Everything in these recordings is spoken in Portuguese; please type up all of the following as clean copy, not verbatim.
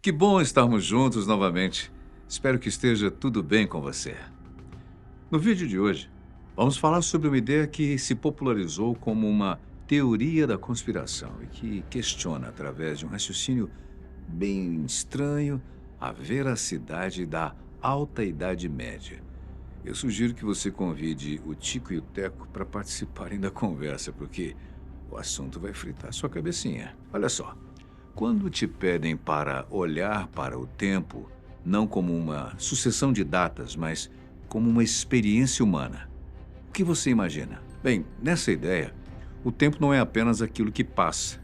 Que bom estarmos juntos novamente. Espero que esteja tudo bem com você. No vídeo de hoje, vamos falar sobre uma ideia que se popularizou como uma teoria da conspiração e que questiona, através de um raciocínio bem estranho, a veracidade da Alta Idade Média. Eu sugiro que você convide o Tico e o Teco para participarem da conversa, porque o assunto vai fritar sua cabecinha. Olha só. Quando te pedem para olhar para o tempo, não como uma sucessão de datas, mas como uma experiência humana, o que você imagina? Bem, nessa ideia, o tempo não é apenas aquilo que passa,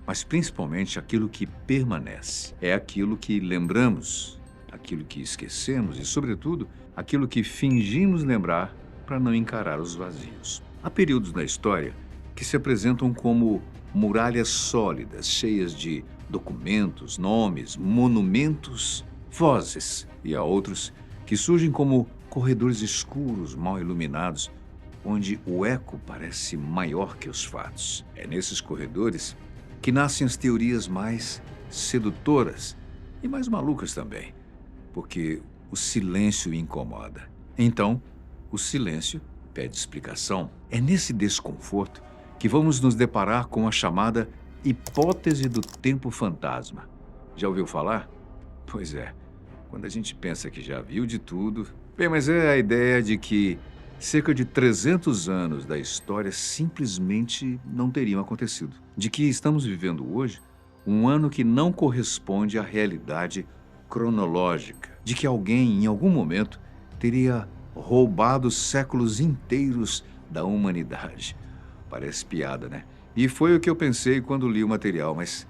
mas principalmente aquilo que permanece. É aquilo que lembramos, aquilo que esquecemos e, sobretudo, aquilo que fingimos lembrar para não encarar os vazios. Há períodos na história que se apresentam como muralhas sólidas, cheias de documentos, nomes, monumentos, vozes. E há outros que surgem como corredores escuros, mal iluminados, onde o eco parece maior que os fatos. É nesses corredores que nascem as teorias mais sedutoras e mais malucas também, porque o silêncio incomoda. Então, o silêncio pede explicação. É nesse desconforto que vamos nos deparar com a chamada hipótese do tempo fantasma. Já ouviu falar? Pois é, quando a gente pensa que já viu de tudo... Bem, mas é a ideia de que cerca de 300 anos da história simplesmente não teriam acontecido. De que estamos vivendo hoje um ano que não corresponde à realidade cronológica. De que alguém, em algum momento, teria roubado séculos inteiros da humanidade. Parece piada, né? E foi o que eu pensei quando li o material, mas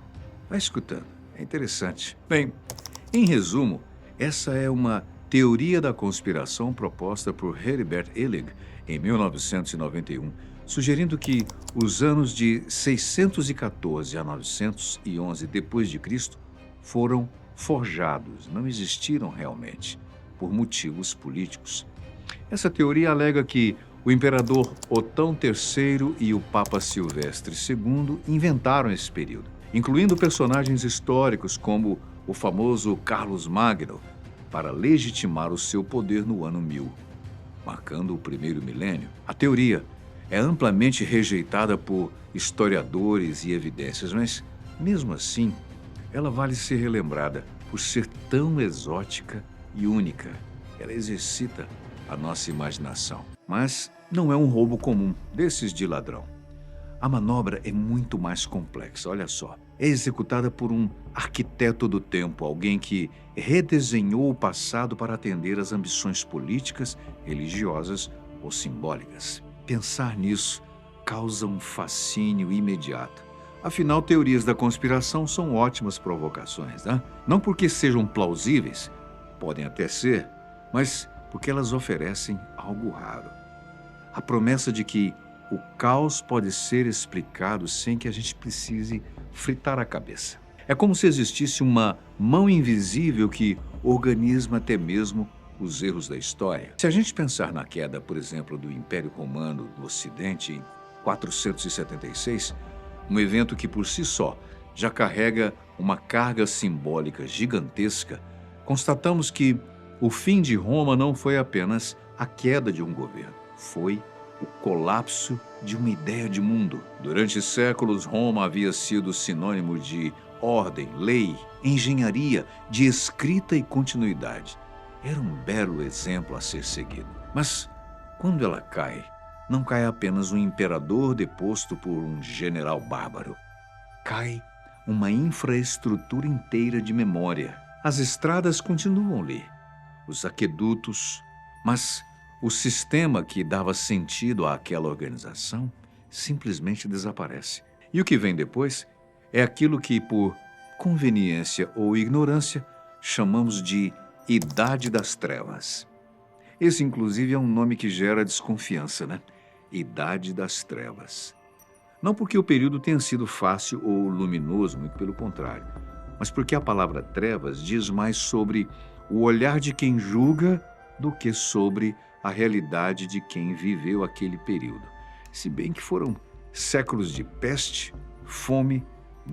vai escutando, é interessante. Bem, em resumo, essa é uma teoria da conspiração proposta por Heribert Illig em 1991, sugerindo que os anos de 614 a 911 d.C. foram forjados, não existiram realmente, por motivos políticos. Essa teoria alega que o imperador Otão III e o Papa Silvestre II inventaram esse período, incluindo personagens históricos como o famoso Carlos Magno, para legitimar o seu poder no ano 1000, marcando o primeiro milênio. A teoria é amplamente rejeitada por historiadores e evidências, mas, mesmo assim, ela vale ser relembrada por ser tão exótica e única. Ela exercita a nossa imaginação. Mas não é um roubo comum, desses de ladrão. A manobra é muito mais complexa, olha só. É executada por um arquiteto do tempo, alguém que redesenhou o passado para atender às ambições políticas, religiosas ou simbólicas. Pensar nisso causa um fascínio imediato. Afinal, teorias da conspiração são ótimas provocações, né? Não porque sejam plausíveis, podem até ser, mas porque elas oferecem algo raro. A promessa de que o caos pode ser explicado sem que a gente precise fritar a cabeça. É como se existisse uma mão invisível que organiza até mesmo os erros da história. Se a gente pensar na queda, por exemplo, do Império Romano no Ocidente em 476, um evento que por si só já carrega uma carga simbólica gigantesca, constatamos que o fim de Roma não foi apenas a queda de um governo, foi o colapso de uma ideia de mundo. Durante séculos, Roma havia sido sinônimo de ordem, lei, engenharia, de escrita e continuidade. Era um belo exemplo a ser seguido. Mas, quando ela cai, não cai apenas um imperador deposto por um general bárbaro. Cai uma infraestrutura inteira de memória. As estradas continuam ali, os aquedutos, mas o sistema que dava sentido àquela organização simplesmente desaparece. E o que vem depois é aquilo que, por conveniência ou ignorância, chamamos de Idade das Trevas. Esse, inclusive, é um nome que gera desconfiança, né? Idade das Trevas. Não porque o período tenha sido fácil ou luminoso, muito pelo contrário, mas porque a palavra trevas diz mais sobre o olhar de quem julga do que sobre a realidade de quem viveu aquele período. Se bem que foram séculos de peste, fome,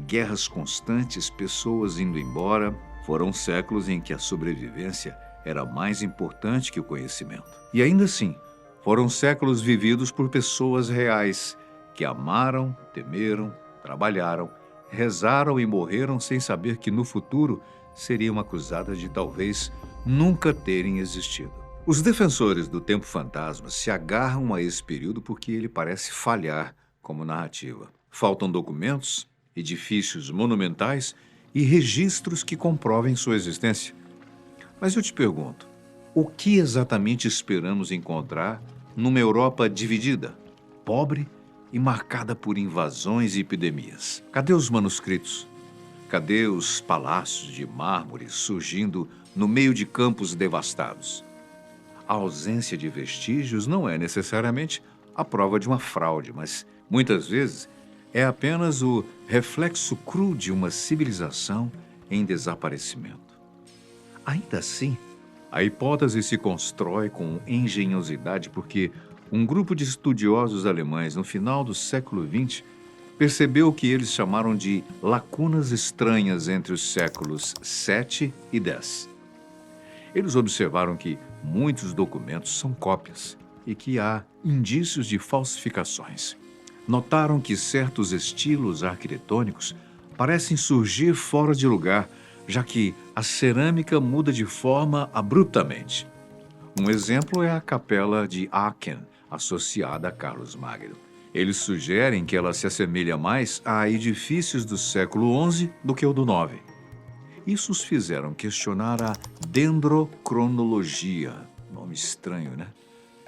guerras constantes, pessoas indo embora, Foram séculos em que a sobrevivência era mais importante que o conhecimento. E ainda assim, foram séculos vividos por pessoas reais que amaram, temeram, trabalharam, rezaram e morreram sem saber que no futuro seriam acusadas de talvez nunca terem existido. Os defensores do tempo fantasma se agarram a esse período porque ele parece falhar como narrativa. Faltam documentos, edifícios monumentais e registros que comprovem sua existência. Mas eu te pergunto, o que exatamente esperamos encontrar numa Europa dividida, pobre e marcada por invasões e epidemias? Cadê os manuscritos? Cadê os palácios de mármore surgindo no meio de campos devastados? A ausência de vestígios não é necessariamente a prova de uma fraude, mas muitas vezes é apenas o reflexo cru de uma civilização em desaparecimento. Ainda assim, a hipótese se constrói com engenhosidade porque um grupo de estudiosos alemães no final do século XX percebeu o que eles chamaram de lacunas estranhas entre os séculos 7 e 10. Eles observaram que muitos documentos são cópias e que há indícios de falsificações. Notaram que certos estilos arquitetônicos parecem surgir fora de lugar, já que a cerâmica muda de forma abruptamente. Um exemplo é a Capela de Aachen, associada a Carlos Magno. Eles sugerem que ela se assemelha mais a edifícios do século XI do que o do IX. Isso os fizeram questionar a dendrocronologia, nome estranho, né?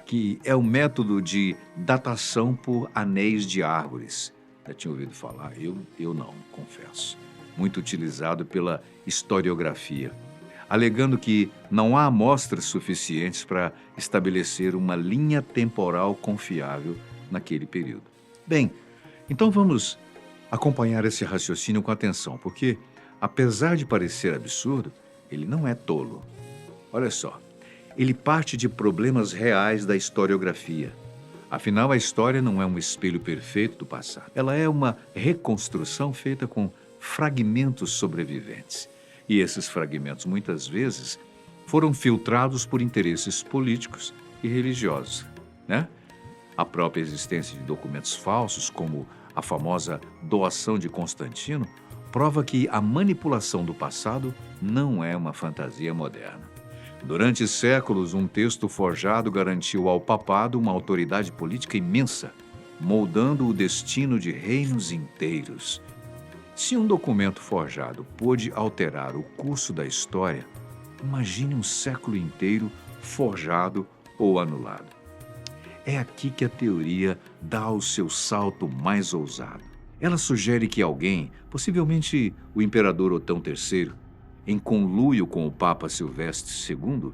Que é o método de datação por anéis de árvores. Já tinha ouvido falar, eu não, confesso. Muito utilizado pela historiografia, alegando que não há amostras suficientes para estabelecer uma linha temporal confiável naquele período. Bem, então vamos acompanhar esse raciocínio com atenção, porque, apesar de parecer absurdo, ele não é tolo. Olha só. Ele parte de problemas reais da historiografia. Afinal, a história não é um espelho perfeito do passado. Ela é uma reconstrução feita com fragmentos sobreviventes. E esses fragmentos, muitas vezes, foram filtrados por interesses políticos e religiosos, né? A própria existência de documentos falsos, como a famosa doação de Constantino, prova que a manipulação do passado não é uma fantasia moderna. Durante séculos, um texto forjado garantiu ao papado uma autoridade política imensa, moldando o destino de reinos inteiros. Se um documento forjado pôde alterar o curso da história, imagine um século inteiro forjado ou anulado. É aqui que a teoria dá o seu salto mais ousado. Ela sugere que alguém, possivelmente o imperador Otão III, em conluio com o Papa Silvestre II,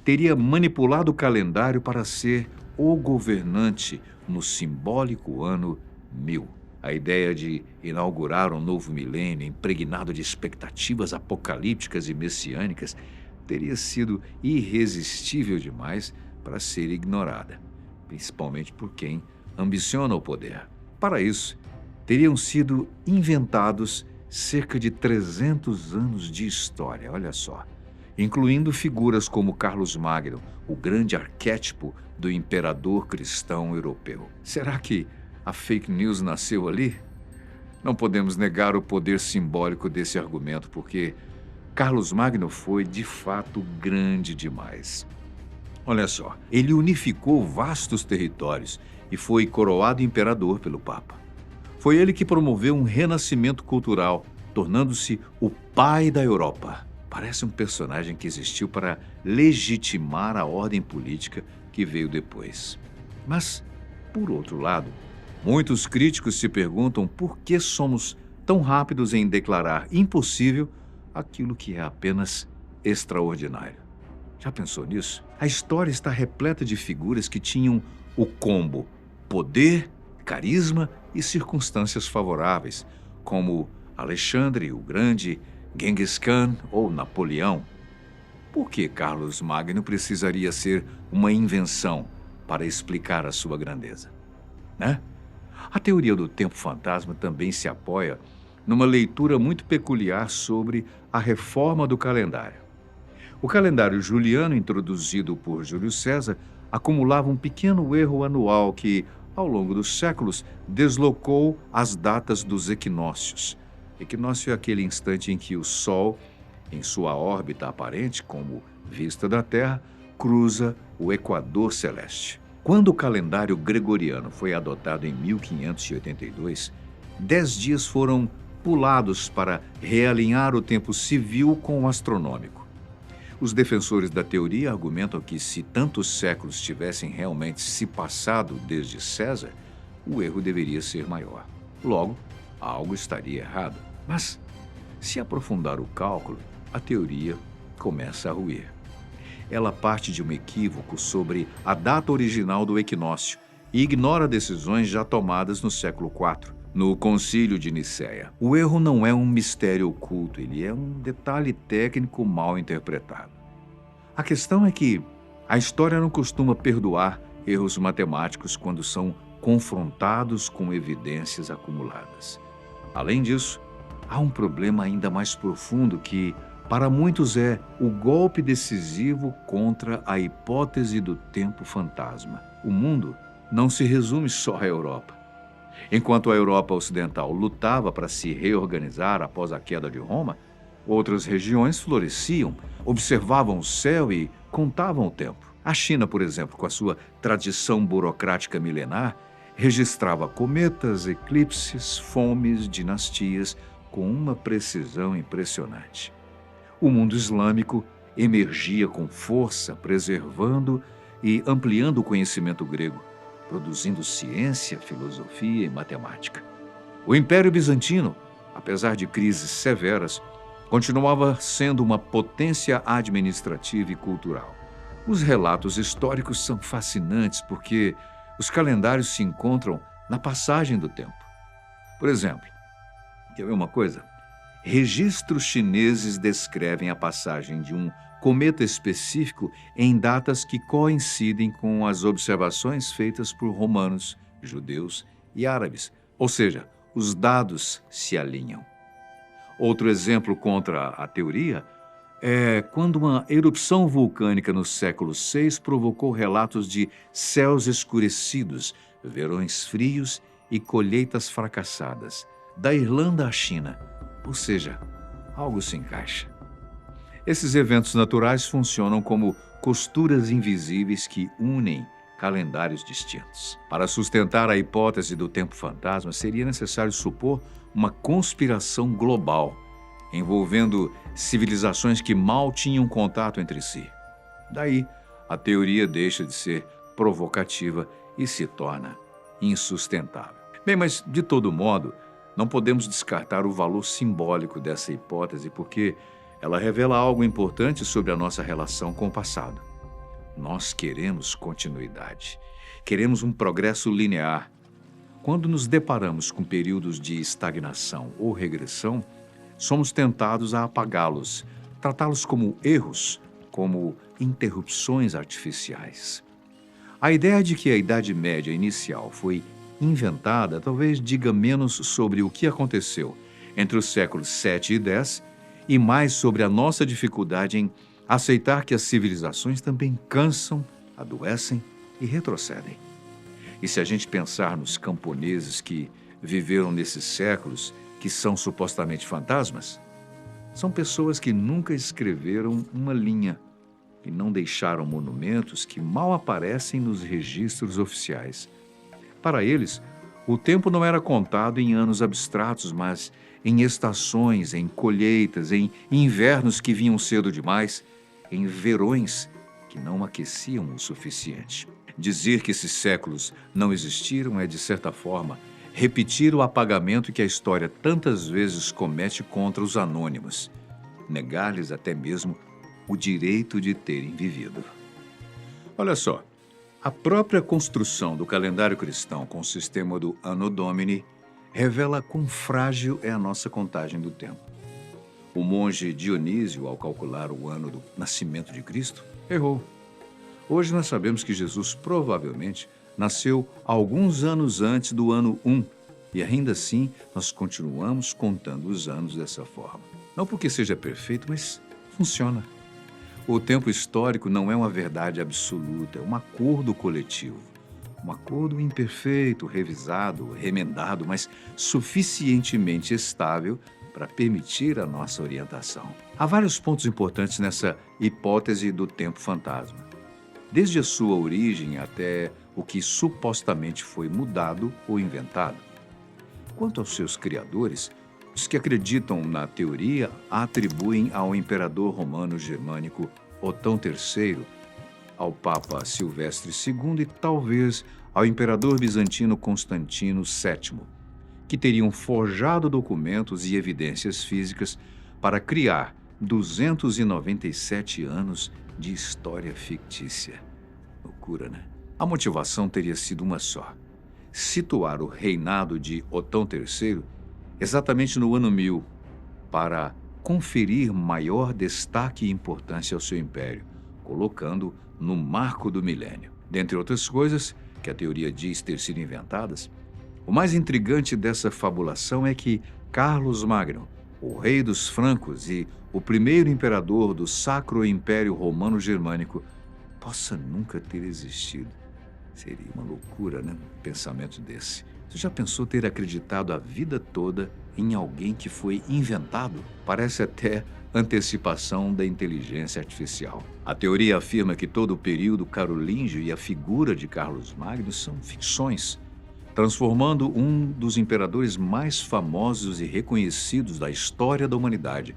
teria manipulado o calendário para ser o governante no simbólico ano 1000. A ideia de inaugurar um novo milênio impregnado de expectativas apocalípticas e messiânicas teria sido irresistível demais para ser ignorada, principalmente por quem ambiciona o poder. Para isso, teriam sido inventados cerca de 300 anos de história, olha só, incluindo figuras como Carlos Magno, o grande arquétipo do imperador cristão europeu. Será que a fake news nasceu ali? Não podemos negar o poder simbólico desse argumento, porque Carlos Magno foi, de fato, grande demais. Olha só, ele unificou vastos territórios e foi coroado imperador pelo Papa. Foi ele que promoveu um renascimento cultural, tornando-se o pai da Europa. Parece um personagem que existiu para legitimar a ordem política que veio depois. Mas, por outro lado, muitos críticos se perguntam por que somos tão rápidos em declarar impossível aquilo que é apenas extraordinário. Já pensou nisso? A história está repleta de figuras que tinham o combo poder, carisma e circunstâncias favoráveis, como Alexandre o Grande, Genghis Khan ou Napoleão. Por que Carlos Magno precisaria ser uma invenção para explicar a sua grandeza? Né? A teoria do tempo fantasma também se apoia numa leitura muito peculiar sobre a reforma do calendário. O calendário juliano, introduzido por Júlio César, acumulava um pequeno erro anual que, ao longo dos séculos, deslocou as datas dos equinócios. Equinócio é aquele instante em que o Sol, em sua órbita aparente, como vista da Terra, cruza o equador celeste. Quando o calendário gregoriano foi adotado em 1582, 10 dias foram pulados para realinhar o tempo civil com o astronômico. Os defensores da teoria argumentam que, se tantos séculos tivessem realmente se passado desde César, o erro deveria ser maior. Logo, algo estaria errado. Mas, se aprofundar o cálculo, a teoria começa a ruir. Ela parte de um equívoco sobre a data original do equinócio e ignora decisões já tomadas no século IV, no Concílio de Nicéia. O erro não é um mistério oculto, ele é um detalhe técnico mal interpretado. A questão é que a história não costuma perdoar erros matemáticos quando são confrontados com evidências acumuladas. Além disso, há um problema ainda mais profundo que, para muitos, é o golpe decisivo contra a hipótese do tempo fantasma. O mundo não se resume só à Europa. Enquanto a Europa Ocidental lutava para se reorganizar após a queda de Roma, outras regiões floresciam, observavam o céu e contavam o tempo. A China, por exemplo, com a sua tradição burocrática milenar, registrava cometas, eclipses, fomes, dinastias com uma precisão impressionante. O mundo islâmico emergia com força, preservando e ampliando o conhecimento grego, produzindo ciência, filosofia e matemática. O Império Bizantino, apesar de crises severas, continuava sendo uma potência administrativa e cultural. Os relatos históricos são fascinantes porque os calendários se encontram na passagem do tempo. Por exemplo, quer ver uma coisa? Registros chineses descrevem a passagem de um cometa específico em datas que coincidem com as observações feitas por romanos, judeus e árabes. Ou seja, os dados se alinham. Outro exemplo contra a teoria é quando uma erupção vulcânica no século VI provocou relatos de céus escurecidos, verões frios e colheitas fracassadas, da Irlanda à China. Ou seja, algo se encaixa. Esses eventos naturais funcionam como costuras invisíveis que unem calendários distintos. Para sustentar a hipótese do tempo fantasma, seria necessário supor uma conspiração global, envolvendo civilizações que mal tinham contato entre si. Daí, a teoria deixa de ser provocativa e se torna insustentável. Bem, mas, de todo modo, não podemos descartar o valor simbólico dessa hipótese porque ela revela algo importante sobre a nossa relação com o passado. Nós queremos continuidade. Queremos um progresso linear. Quando nos deparamos com períodos de estagnação ou regressão, somos tentados a apagá-los, tratá-los como erros, como interrupções artificiais. A ideia de que a Idade Média inicial foi inventada talvez diga menos sobre o que aconteceu entre os séculos 7 e 10 e mais sobre a nossa dificuldade em aceitar que as civilizações também cansam, adoecem e retrocedem. E se a gente pensar nos camponeses que viveram nesses séculos, que são supostamente fantasmas, são pessoas que nunca escreveram uma linha e não deixaram monumentos que mal aparecem nos registros oficiais. Para eles, o tempo não era contado em anos abstratos, mas em estações, em colheitas, em invernos que vinham cedo demais, em verões que não aqueciam o suficiente. Dizer que esses séculos não existiram é, de certa forma, repetir o apagamento que a história tantas vezes comete contra os anônimos, negar-lhes até mesmo o direito de terem vivido. Olha só, a própria construção do calendário cristão com o sistema do Anno Domini revela quão frágil é a nossa contagem do tempo. O monge Dionísio, ao calcular o ano do nascimento de Cristo, errou. Hoje nós sabemos que Jesus provavelmente nasceu alguns anos antes do ano 1, E ainda assim, nós continuamos contando os anos dessa forma. Não porque seja perfeito, mas funciona. O tempo histórico não é uma verdade absoluta, é um acordo coletivo. Um acordo imperfeito, revisado, remendado, mas suficientemente estável para permitir a nossa orientação. Há vários pontos importantes nessa hipótese do tempo fantasma, desde a sua origem até o que supostamente foi mudado ou inventado. Quanto aos seus criadores, os que acreditam na teoria a atribuem ao imperador romano germânico Otão III, ao Papa Silvestre II e talvez ao imperador bizantino Constantino VII, que teriam forjado documentos e evidências físicas para criar 297 anos de história fictícia. Loucura, né? A motivação teria sido uma só: situar o reinado de Otão III exatamente no ano 1000, para conferir maior destaque e importância ao seu império, colocando no marco do milênio. Dentre outras coisas que a teoria diz ter sido inventadas, o mais intrigante dessa fabulação é que Carlos Magno, o rei dos francos e o primeiro imperador do Sacro Império Romano Germânico, possa nunca ter existido. Seria uma loucura, né? Um pensamento desse. Você já pensou ter acreditado a vida toda em alguém que foi inventado? Parece até antecipação da inteligência artificial. A teoria afirma que todo o período carolíngio e a figura de Carlos Magno são ficções, transformando um dos imperadores mais famosos e reconhecidos da história da humanidade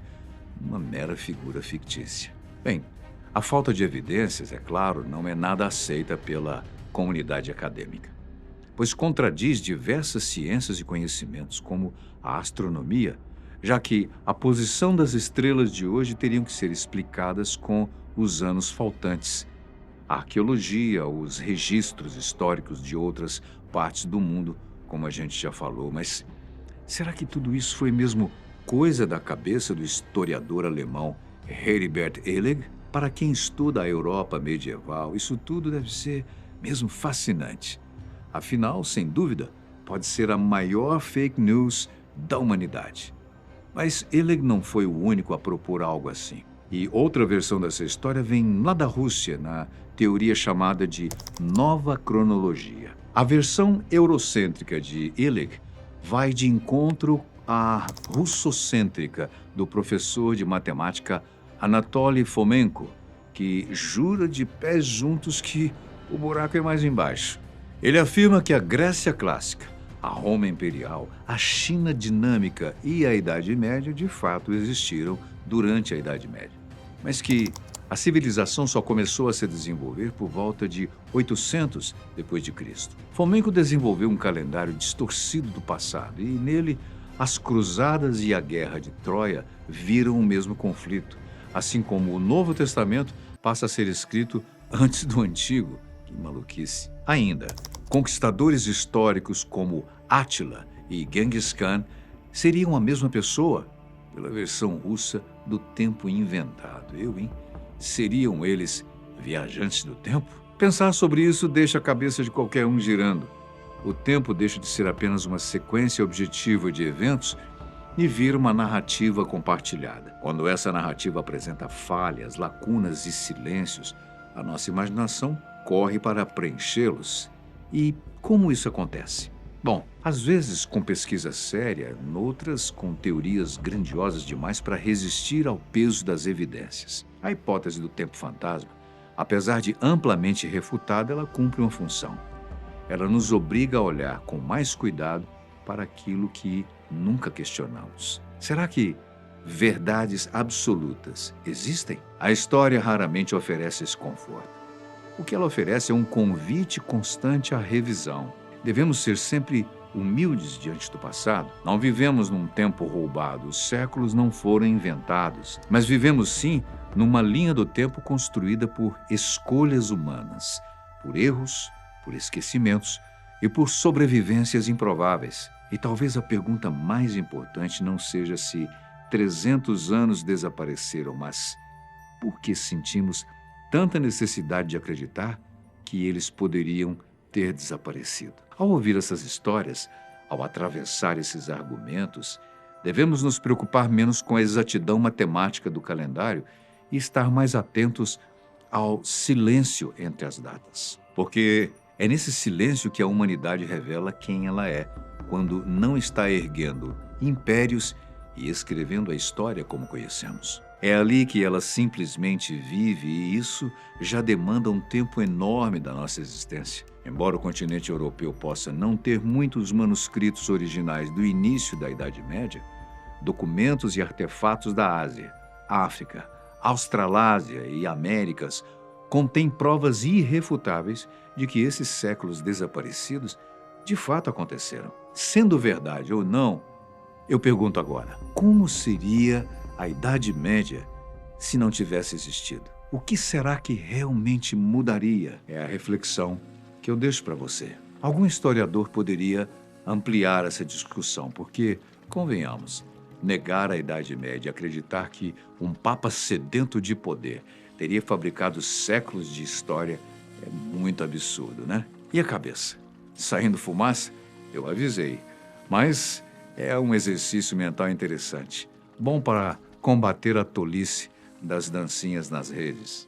numa mera figura fictícia. Bem, a falta de evidências, é claro, não é nada aceita pela comunidade acadêmica, pois contradiz diversas ciências e conhecimentos, como a astronomia, já que a posição das estrelas de hoje teriam que ser explicadas com os anos faltantes, a arqueologia, os registros históricos de outras partes do mundo, como a gente já falou. Mas será que tudo isso foi mesmo coisa da cabeça do historiador alemão Heribert Illig? Para quem estuda a Europa medieval, isso tudo deve ser mesmo fascinante. Afinal, sem dúvida, pode ser a maior fake news da humanidade. Mas Illig não foi o único a propor algo assim. E outra versão dessa história vem lá da Rússia, na teoria chamada de Nova Cronologia. A versão eurocêntrica de Illig vai de encontro à russocêntrica do professor de matemática Anatoly Fomenko, que jura de pés juntos que o buraco é mais embaixo. Ele afirma que a Grécia clássica, a Roma imperial, a China dinâmica e a Idade Média de fato existiram durante a Idade Média, mas que a civilização só começou a se desenvolver por volta de 800 d.C. Fomenko desenvolveu um calendário distorcido do passado e nele as cruzadas e a guerra de Troia viram o mesmo conflito, assim como o Novo Testamento passa a ser escrito antes do Antigo. Que maluquice. Ainda, conquistadores históricos como Átila e Genghis Khan seriam a mesma pessoa, pela versão russa do tempo inventado. Seriam eles viajantes do tempo? Pensar sobre isso deixa a cabeça de qualquer um girando. O tempo deixa de ser apenas uma sequência objetiva de eventos e vira uma narrativa compartilhada. Quando essa narrativa apresenta falhas, lacunas e silêncios, a nossa imaginação corre para preenchê-los. E como isso acontece? Bom, às vezes com pesquisa séria, noutras com teorias grandiosas demais para resistir ao peso das evidências. A hipótese do tempo fantasma, apesar de amplamente refutada, ela cumpre uma função. Ela nos obriga a olhar com mais cuidado para aquilo que nunca questionamos. Será que verdades absolutas existem? A história raramente oferece esse conforto. O que ela oferece é um convite constante à revisão. Devemos ser sempre humildes diante do passado. Não vivemos num tempo roubado, os séculos não foram inventados, mas vivemos sim numa linha do tempo construída por escolhas humanas, por erros, por esquecimentos e por sobrevivências improváveis. E talvez a pergunta mais importante não seja se 300 anos desapareceram, mas por que sentimos tanta necessidade de acreditar que eles poderiam ter desaparecido? Ao ouvir essas histórias, Ao atravessar esses argumentos, devemos nos preocupar menos com a exatidão matemática do calendário e estar mais atentos ao silêncio entre as datas. Porque é nesse silêncio que a humanidade revela quem ela é, quando não está erguendo impérios e escrevendo a história como conhecemos. É ali que ela simplesmente vive e isso já demanda um tempo enorme da nossa existência. Embora o continente europeu possa não ter muitos manuscritos originais do início da Idade Média, documentos e artefatos da Ásia, África, Australásia e Américas contêm provas irrefutáveis de que esses séculos desaparecidos de fato aconteceram. Sendo verdade ou não, eu pergunto agora, como seria a Idade Média se não tivesse existido? O que será que realmente mudaria? É a reflexão que eu deixo para você. Algum historiador poderia ampliar essa discussão, porque, convenhamos, negar a Idade Média, acreditar que um papa sedento de poder teria fabricado séculos de história é muito absurdo, né? E a cabeça? Saindo fumaça? Eu avisei. Mas é um exercício mental interessante. Bom para combater a tolice das dancinhas nas redes.